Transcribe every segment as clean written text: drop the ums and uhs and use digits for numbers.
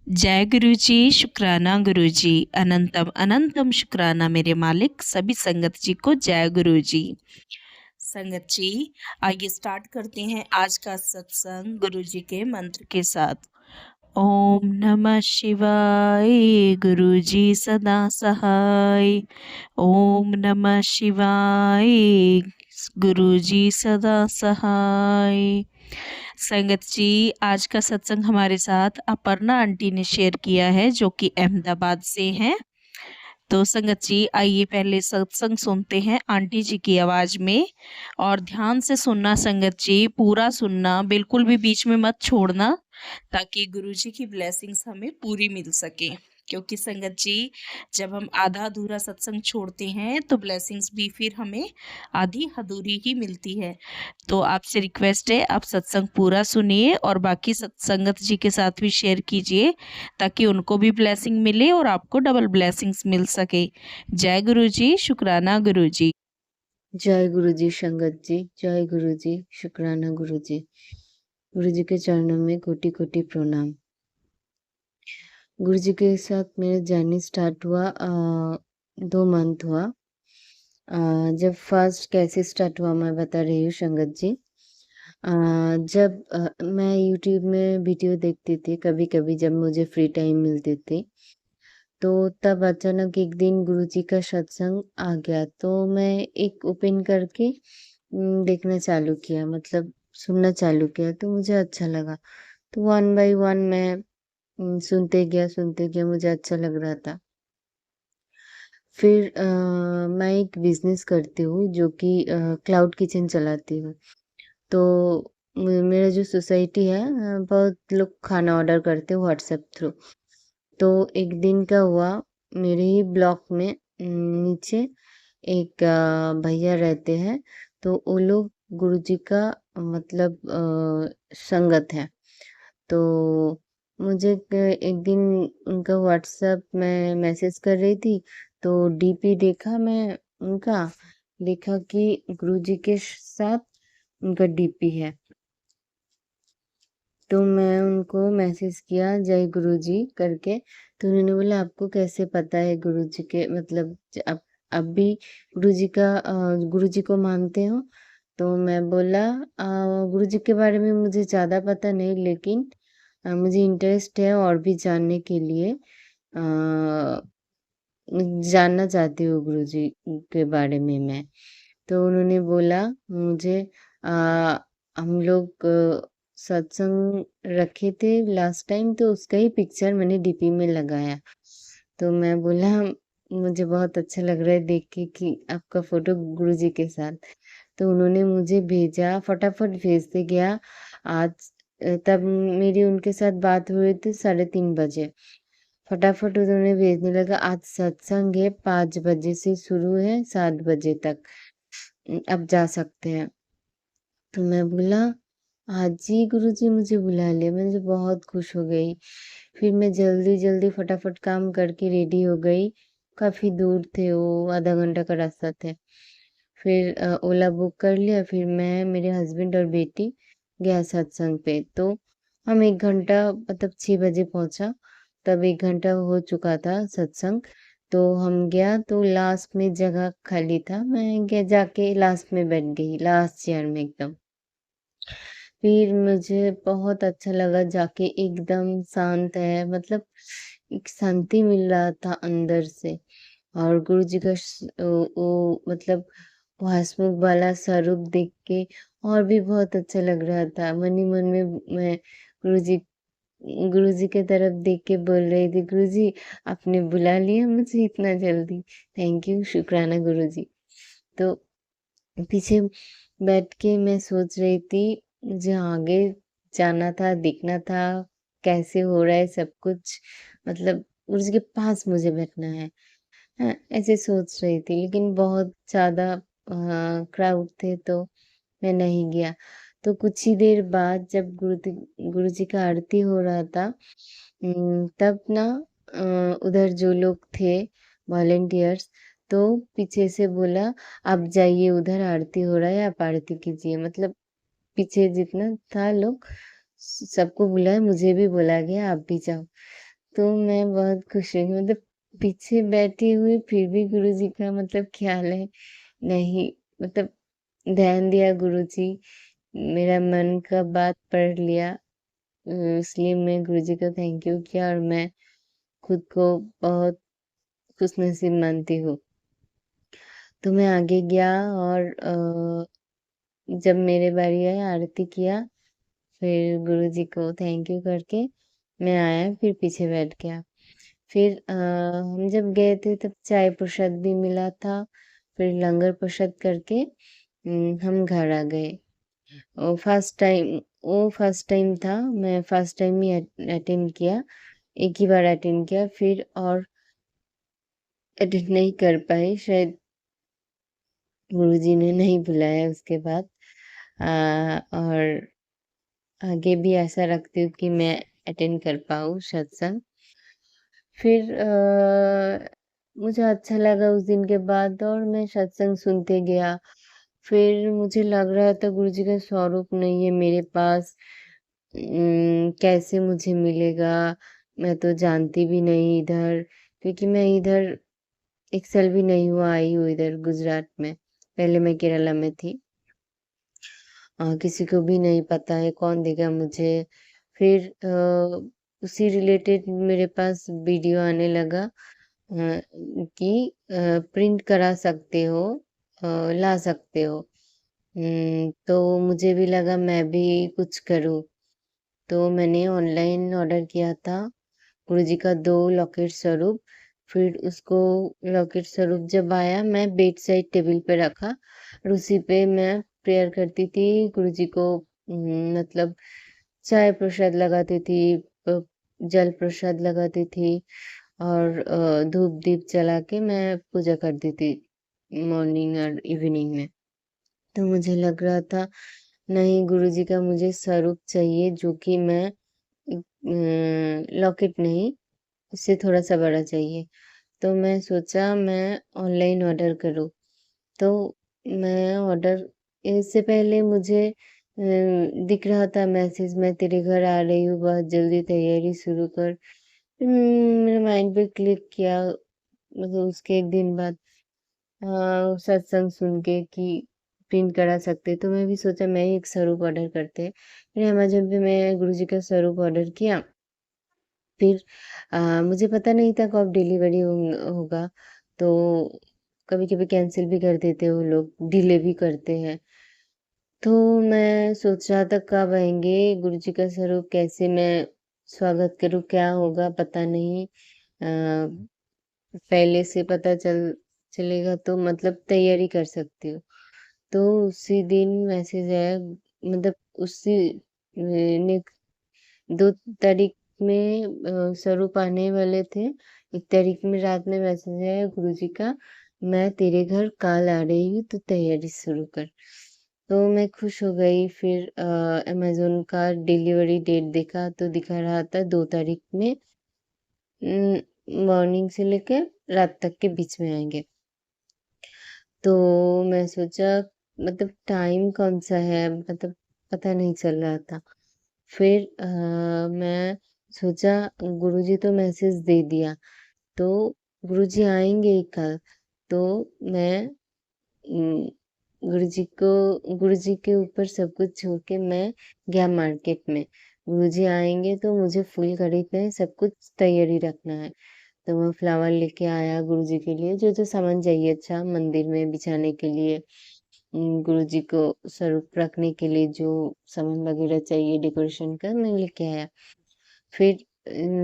जय गुरु जी, शुक्राना गुरु जी, अनंतम अनंतम शुक्राना मेरे मालिक, सभी संगत जी को जय गुरु जी। संगत जी, आइए स्टार्ट करते हैं आज का सत्संग गुरु जी के मंत्र के साथ। ओम नमः शिवाय, गुरु जी सदा सहाय। ओम नमः शिवाय, गुरु जी सदा सहाय। संगत जी, आज का सत्संग हमारे साथ अपर्णा आंटी ने शेयर किया है, जो कि अहमदाबाद से हैं। तो संगत जी, आइए पहले सत्संग सुनते हैं आंटी जी की आवाज में, और ध्यान से सुनना संगत जी, पूरा सुनना, बिल्कुल भी बीच में मत छोड़ना, ताकि गुरु जी की ब्लेसिंग्स हमें पूरी मिल सके। क्योंकि संगत जी, जब हम आधा अधूरा सत्संग छोड़ते हैं तो ब्लेसिंग्स भी फिर हमें आधी अधूरी ही मिलती है। तो आपसे रिक्वेस्ट है, आप सत्संग पूरा सुनिए और बाकी सत्संगत जी के साथ भी शेयर कीजिए, ताकि उनको भी ब्लेसिंग मिले और आपको डबल ब्लेसिंग्स मिल सके। जय गुरु जी, शुक्राना गुरु जी। जय गुरु जी संगत जी, जय गुरु जी, शुक्राना गुरु जी। गुरु जी के चरणों में कोटि कोटि प्रणाम। गुरु जी के साथ मेरा जर्नी स्टार्ट हुआ 2 मंथ हुआ। जब फर्स्ट कैसे स्टार्ट हुआ मैं बता रही हूँ संगत जी। जब मैं यूट्यूब में वीडियो देखती थी कभी-कभी, जब मुझे फ्री टाइम मिलती थी, तो तब अचानक एक दिन गुरु जी का सत्संग आ गया, तो मैं एक ओपन करके देखना चालू किया, मतलब सुनना चालू किया, तो मुझे अच्छा लगा। तो वन बाय वन मैं सुनते गया, मुझे अच्छा लग रहा था। फिर मैं एक बिज़नेस करती हूँ जो कि क्लाउड किचन चलाती हूँ। तो मेरा जो सोसाइटी है, बहुत लोग खाना ऑर्डर करते हैं व्हाट्सएप थ्रू। तो एक दिन क्या हुआ, मेरे ही ब्लॉक में नीचे एक भैया रहते हैं, तो वो लोग गुरुजी का मतलब संगत है। तो मुझे एक दिन उनका व्हाट्सएप में मैसेज कर रही थी, तो डीपी देखा मैं उनका, देखा कि गुरुजी के साथ उनका डीपी है। तो मैं उनको मैसेज किया जय गुरुजी करके, तो उन्होंने बोला आपको कैसे पता है गुरुजी के, मतलब आप भी गुरुजी को मानते हो? तो मैं बोला गुरुजी के बारे में मुझे ज़्यादा पता नहीं, लेकिन मुझे इंटरेस्ट है और भी जानने के लिए, जानना चाहती हूँ गुरुजी के बारे में मैं। तो उन्होंने बोला मुझे, अ, हम लोग सत्संग रखे थे लास्ट टाइम, तो उसका ही पिक्चर मैंने डीपी में लगाया। तो मैं बोला मुझे बहुत अच्छा लग रहा है देख के कि आपका फ़ोटो गुरुजी के साथ। तो उन्होंने मुझे भेजा, फटाफट भेजते गया। आज तब मेरी उनके साथ बात हुई थी 3:30 बजे। फटाफट उन्होंने भेजने लगा, आज सत्संग है 5 बजे से शुरू है 7 बजे तक, अब जा सकते हैं। तो मैं बोला हाँ जी गुरुजी, मुझे बुला लिया। मैं तो बहुत खुश हो गई। फिर मैं जल्दी-जल्दी फटाफट काम करके रेडी हो गई। काफ़ी दूर थे वो, आधा घंटा का रास्ता था। फिर ओला बुक कर लिया, फिर मैं, मेरे हस्बैंड और बेटी गया सत्संग पे। तो हम 1 घंटा, मतलब 6 बजे पहुँचा, तब 1 घंटा हो चुका था सत्संग। तो हम गया तो लास्ट में जगह खाली था, मैं गया जाके लास्ट में बैठ गई, लास्ट चेयर में एकदम। फिर मुझे बहुत अच्छा लगा जाके, एकदम शांत है, मतलब एक शांति मिल रहा था अंदर से। और गुरुजी का वो मतलब वो हँसमुख वाला स्वरूप देख के और भी बहुत अच्छा लग रहा था। मन ही मन में मैं गुरुजी गुरुजी की तरफ देख के बोल रही थी, गुरुजी आपने बुला लिया मुझे इतना जल्दी, थैंक यू, शुक्राना गुरुजी। तो पीछे बैठ के मैं सोच रही थी, मुझे आगे जाना था, देखना था कैसे हो रहा है सब कुछ, मतलब गुरुजी के पास मुझे बैठना है। हाँ, ऐसे सोच रही थी, लेकिन बहुत ज़्यादा क्राउड थे तो मैं नहीं गया। तो कुछ ही देर बाद जब गुरुजी का आरती हो रहा था, तब ना उधर जो लोग थे वॉलंटियर्स, तो पीछे से बोला आप जाइए, उधर आरती हो रहा है, आप आरती कीजिए। मतलब पीछे जितना था लोग, सबको बुलाया, मुझे भी बोला गया आप भी जाओ। तो मैं बहुत खुश हुई मतलब पीछे बैठी हुई फिर भी गुरुजी का मतलब ख़्याल है नहीं मतलब ध्यान दिया गुरुजी, मेरा मन का बात पढ़ लिया इसलिए मैं गुरुजी का थैंक यू किया और मैं खुद को बहुत खुशनसीब मानती हूँ। तो मैं आगे गया और जब मेरे बारी आई आरती किया, फिर गुरुजी को थैंक यू करके मैं आया फिर पीछे बैठ गया। फिर हम जब गए थे तब चाय प्रसाद भी मिला था, फिर लंगर प्रसाद करके हम घर आ गए। फर्स्ट टाइम था, मैं फर्स्ट टाइम ही अटेंड किया, एक ही बार अटेंड किया फिर और अटेंड नहीं कर पाई शायद गुरुजी ने नहीं बुलाया उसके बाद और आगे भी ऐसा रखती हूँ कि मैं अटेंड कर पाऊँ सत्संग। फिर मुझे अच्छा लगा उस दिन के बाद और मैं सत्संग सुनते गया। फिर मुझे लग रहा था गुरुजी का स्वरूप नहीं है मेरे पास कैसे मुझे मिलेगा? मैं तो जानती भी नहीं इधर क्योंकि मैं इधर 1 साल भी नहीं हुआ आई हूँ इधर गुजरात में। पहले मैं केरला में थी। किसी को भी नहीं पता है कौन देगा मुझे। फिर उसी रिलेटेड मेरे पास वीडियो आने लगा कि प्रिंट करा सकते हो ला सकते हो। तो मुझे भी लगा मैं भी कुछ करूँ। तो मैंने ऑनलाइन ऑर्डर किया था गुरुजी का 2 लॉकेट स्वरूप। फिर उसको लॉकेट स्वरूप जब आया मैं बेड साइड टेबल पे रखा और उसी पे मैं प्रेयर करती थी गुरुजी को मतलब चाय प्रसाद लगाती थी, जल प्रसाद लगाती थी और धूप-दीप जला के मैं पूजा करती थी मॉर्निंग और इवनिंग में। तो मुझे लग रहा था नहीं गुरुजी का मुझे स्वरूप चाहिए जो कि मैं लॉकेट नहीं, उससे थोड़ा-सा बड़ा चाहिए। तो मैं सोचा मैं ऑनलाइन ऑर्डर करूँ। तो मैं ऑर्डर इससे पहले मुझे दिख रहा था मैसेज मैं तेरे घर आ रही हूँ, बहुत जल्दी तैयारी शुरू कर। मेरे माइंड पे क्लिक किया मतलब उसके 1 दिन बाद सत्संग सुन के कि प्रिंट करा सकते तो मैं भी सोचा मैं ही एक स्वरूप ऑर्डर करते। फिर अमेज़न पे मैं गुरुजी का स्वरूप ऑर्डर किया। फिर मुझे पता नहीं था कब डिलीवरी होगा, तो कभी-कभी कैंसल भी कर देते हैं वो लोग, डिले भी करते हैं। तो मैं सोच रहा था कब आएँगे, गुरुजी का स्वरूप कैसे मैं स्वागत करूँ, क्या होगा पता नहीं। पहले से पता चलेगा तो मतलब तैयारी कर सकती हूँ। तो उसी दिन मैसेज आया मतलब उसी ने 2 तारीख में स्वरूप आने वाले थे। 1 तारीख में रात में मैसेज आया गुरुजी का, मैं तेरे घर कल आ रही हूँ तो तैयारी शुरू कर। तो मैं खुश हो गई फिर अमेज़न का डिलीवरी डेट देखा तो दिखा रहा था 2 तारीख में मॉर्निंग से लेके रात तक के बीच में आएँगे। तो मैं सोचा मतलब टाइम कौन-सा है मतलब पता नहीं चल रहा था। फिर मैं सोचा गुरुजी तो मैसेज दे दिया, तो गुरुजी आएँगे ही कल, तो मैं उम, गुरुजी के ऊपर सब कुछ छोड़ के मैं गया मार्केट में। गुरुजी आएँगे तो मुझे फूल खरीदना है, सब कुछ तैयारी रखना है। तो मैं फ्लावर लेके आया गुरुजी के लिए, जो-जो सामान चाहिए था मंदिर में बिछाने के लिए। गुरुजी को स्वरूप रखने के लिए जो सामान वगैरह चाहिए डेकोरेशन का मैं लेके आया। फिर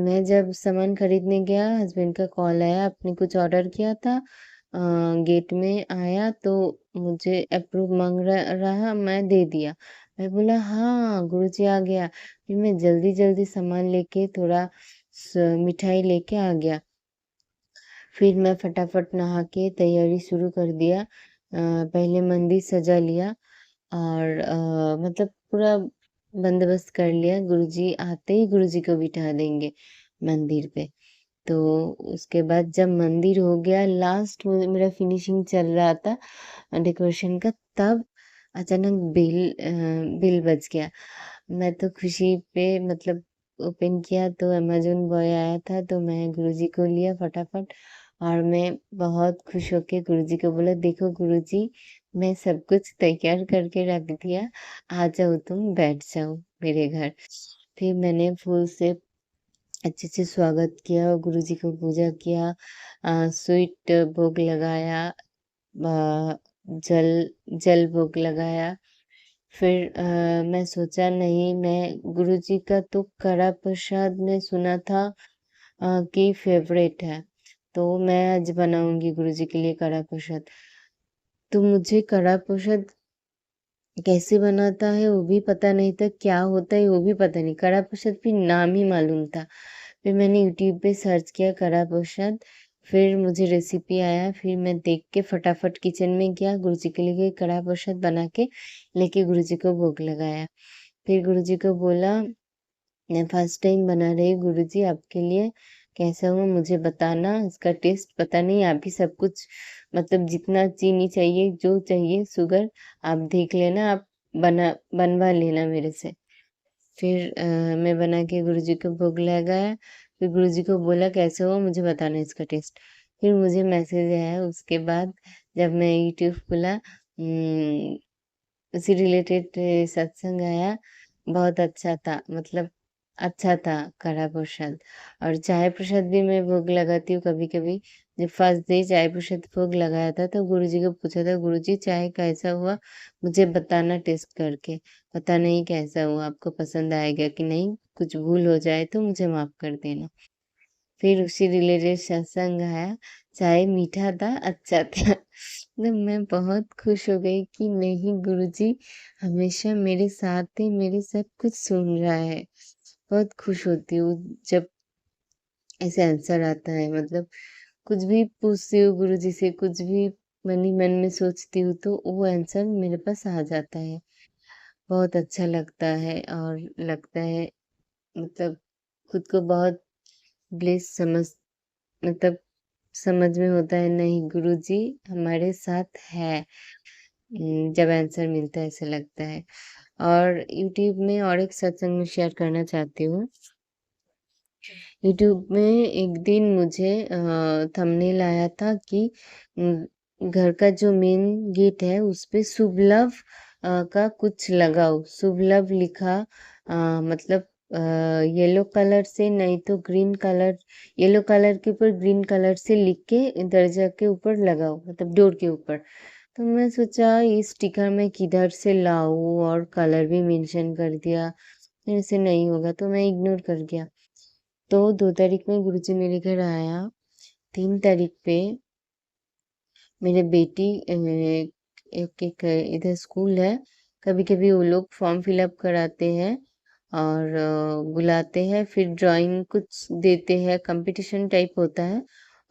मैं जब सामान खरीदने गया हस्बैंड का कॉल आया आपने कुछ ऑर्डर किया था गेट में आया तो मुझे अप्रूव माँग रहा मैं दे दिया। मैं बोला हाँ, गुरुजी आ गया। फिर मैं जल्दी-जल्दी सामान लेके थोड़ा मिठाई लेके आ गया। फिर मैं फटाफट नहा के तैयारी शुरू कर दिया। पहले मंदिर सजा लिया और मतलब पूरा बंदोबस्त कर लिया, गुरुजी आते ही गुरुजी को बिठा देंगे मंदिर पे। तो उसके बाद जब मंदिर हो गया लास्ट में मेरा फिनिशिंग चल रहा था डेकोरेशन का तब अचानक बेल बज गया। मैं तो खुशी पे मतलब ओपन किया तो अमेज़न बॉय आया था, तो मैं गुरुजी को लिया फटाफट और मैं बहुत खुश होके गुरुजी को बोला, "देखो गुरुजी, मैं सब कुछ तैयार करके रख दिया, आ जाओ तुम बैठ जाओ मेरे घर।" फिर मैंने फूल से अच्छे से स्वागत किया, गुरुजी को पूजा किया, स्वीट भोग लगाया, जल जल भोग लगाया। फिर मैं सोचा नहीं मैं गुरुजी का तो कड़ा प्रसाद मैं सुना था कि फ़ेवरेट है, तो मैं आज बनाऊँगी गुरुजी के लिए कड़ा प्रसाद। तो मुझे कड़ा प्रसाद कैसे बनाता है वो भी पता नहीं था, क्या होता है वो भी पता नहीं, कड़ा प्रसाद भी नाम ही मालूम था। फिर मैंने यूट्यूब पे सर्च किया कड़ा प्रसाद, फिर मुझे रेसिपी आया, फिर मैं देख के फटाफट किचन में गया, गुरुजी के लिए कड़ा प्रसाद बना के लेके गुरुजी को भोग लगाया। फिर गुरुजी को बोला, मैं फर्स्ट टाइम बना रही हूँ गुरुजी आपके लिए, कैसा हुआ मुझे बताना, इसका टेस्ट पता नहीं आप ही सब कुछ मतलब जितना चीनी चाहिए, जो चाहिए शुगर आप देख लेना, आप बनवा लेना मेरे से। फिर मैं बना के गुरुजी को भोग लगाया, फिर गुरुजी को बोला कैसे हुआ मुझे बताना इसका टेस्ट। फिर मुझे मैसेज आया उसके बाद जब मैं यूट्यूब खोला उसी रिलेटेड सत्संग आया, बहुत अच्छा था मतलब अच्छा था कड़ा प्रसाद और चाय प्रसाद भी मैं भोग लगाती हूँ कभी-कभी। जब फर्स्ट डे चाय प्रसाद भोग लगाया था तो गुरुजी को पूछा था, "गुरुजी चाय कैसा हुआ? मुझे बताना टेस्ट करके। पता नहीं कैसा हुआ, आपको पसंद आएगा कि नहीं? कुछ भूल हो जाए तो मुझे माफ़ कर देना।" फिर उसी रिलेटेड सत्संग आया, चाय मीठा था, अच्छा था। मतलब मैं बहुत खुश हो गई कि नहीं गुरुजी हमेशा मेरे साथ है, मेरे सब कुछ सुन रहा है। बहुत खुश होती हूँ जब ऐसे आंसर आता है मतलब कुछ भी पूछती हूँ गुरुजी से, कुछ भी मन ही मन में सोचती हूँ तो वो आंसर मेरे पास आ जाता है। बहुत अच्छा लगता है और लगता है मतलब खुद को बहुत ब्लेस मतलब समझ में होता है नहीं गुरुजी हमारे साथ है। जब आंसर मिलता है ऐसा लगता है। और यूट्यूब में और एक सत्संग मैं शेयर करना चाहती हूँ। यूट्यूब में एक दिन मुझे थंबनेल आया था कि घर का जो मेन गेट है उस पे शुभ लव का कुछ लगाओ। शुभ लव लिखा मतलब येलो कलर से नहीं तो ग्रीन कलर येलो कलर के ऊपर ग्रीन कलर से लिख के दरवाजा के ऊपर लगाओ मतलब डोर के ऊपर। तो मैं सोचा ये स्टिकर मैं किधर से लाऊँ और कलर भी मेंशन कर दिया। मेरे से नहीं होगा तो मैं इग्नोर कर गया। तो 2 तारीख में गुरुजी मेरे घर आया, 3 तारीख पे मेरे बेटी एक एक इधर स्कूल है, कभी-कभी वो लोग फॉर्म फिल अप कराते हैं और बुलाते हैं, फिर ड्राइंग कुछ देते हैं, कंपटीशन टाइप होता है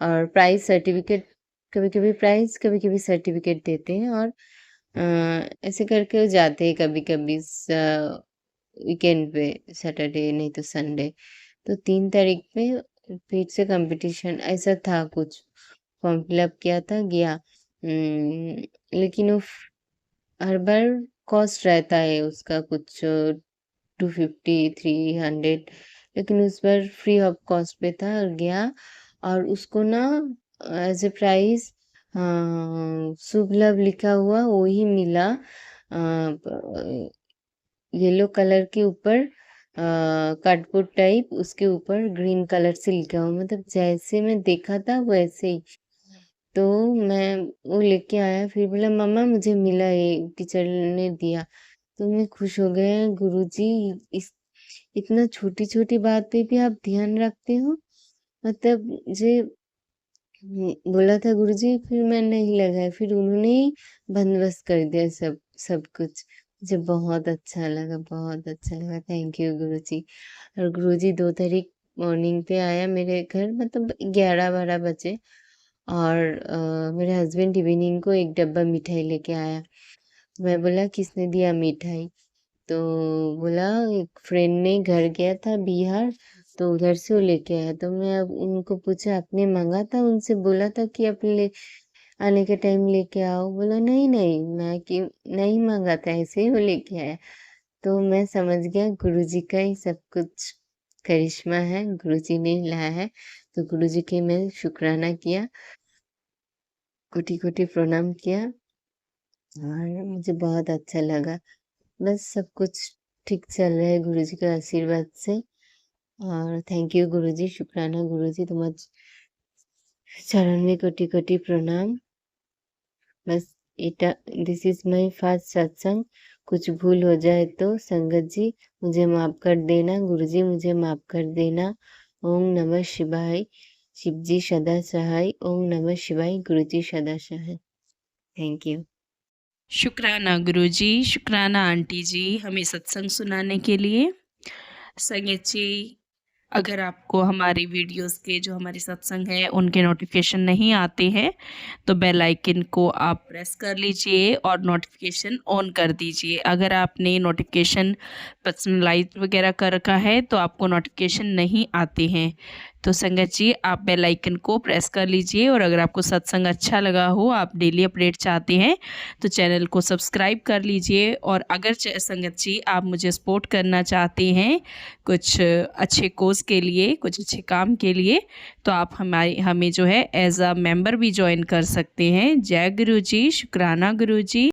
और प्राइज़ सर्टिफ़िकेट कभी-कभी प्राइज़, कभी-कभी सर्टिफ़िकेट देते हैं और ऐसे करके वो जाते हैं कभी-कभी वीकेंड पे, सैटरडे नहीं तो संडे। तो 3 तारीख पे फिर से कंपटीशन ऐसा था कुछ, फॉर्म फिल अप किया था, गया। लेकिन वो हर बार कॉस्ट रहता है उसका कुछ 250, 300 लेकिन उस बार फ्री ऑफ कॉस्ट पे था, गया और उसको ना एज़ अ प्राइज़ शुभ लाभ लिखा हुआ वो ही मिला। येलो कलर के ऊपर कार्डबोर्ड टाइप उसके ऊपर ग्रीन कलर से लिखा हुआ मतलब जैसे मैं देखा था वैसे ही। तो मैं वो लेके आया फिर बोला मम्मा मुझे मिला ये टीचर ने दिया। तो मैं खुश हो गए गुरुजी इस इतना छोटी-छोटी बात पे भी आप ध्यान रखते हो? मतलब मुझे बोला था गुरुजी फिर मैं नहीं लगाया फिर उन्होंने ही बंदोबस्त कर दिया सब कुछ। मुझे बहुत अच्छा लगा थैंक यू गुरुजी। और गुरुजी 2 तारीख मॉर्निंग पे आया मेरे घर मतलब 11-12 बजे और मेरे हस्बैंड इवनिंग को एक डब्बा मिठाई लेके आया। मैं बोला किसने दिया मिठाई? तो बोला एक फ्रेंड ने घर गया था बिहार तो उधर से वो लेके आया तो मैं अब उनको पूछा आपने मांगा था उनसे बोला था कि आप ले आने के टाइम लेके आओ बोला नहीं नहीं मैं कि नहीं मांगा था ऐसे ही वो लेके आया तो मैं समझ गया गुरुजी का ही सब कुछ करिश्मा है, गुरुजी ने लाया है। तो गुरुजी के मैं शुक्राना किया, कोटि-कोटि प्रणाम किया और मुझे बहुत अच्छा लगा। बस सब कुछ ठीक चल रहा है गुरुजी के आशीर्वाद से और थैंक यू गुरुजी, शुक्राना गुरुजी, चरण में कोटि-कोटि प्रणाम। बस इटा दिस इज़ माय फर्स्ट सत्संग। कुछ भूल हो जाए तो संगत जी मुझे माफ़ कर देना, गुरुजी मुझे माफ़ कर देना। ओम नमः शिवाय, शिव जी सदा सहाय। ओम नमः शिवाय, गुरुजी सदा सहाय। Thank you. शुक्राना गुरुजी, शुक्राना आंटी जी हमें सत्संग सुनाने के लिए। संगत जी, अगर आपको हमारी वीडियोस के जो हमारे सत्संग हैं उनके नोटिफिकेशन नहीं आते हैं तो बेल आइकन को आप प्रेस कर लीजिए और नोटिफिकेशन ऑन कर दीजिए। अगर आपने नोटिफिकेशन पर्सनलाइज वगैरह कर रखा है तो आपको नोटिफिकेशन नहीं आते हैं। तो संगत जी आप बेल आइकन को प्रेस कर लीजिए और अगर आपको सत्संग अच्छा लगा हो, आप डेली अपडेट चाहते हैं तो चैनल को सब्सक्राइब कर लीजिए। और अगर संगत जी आप मुझे सपोर्ट करना चाहते हैं कुछ अच्छे कोर्स के लिए, कुछ अच्छे काम के लिए, तो आप हमें जो है एज अ मेंबर भी ज्वाइन कर सकते हैं। जय गुरु जी, शुक्राना गुरु जी।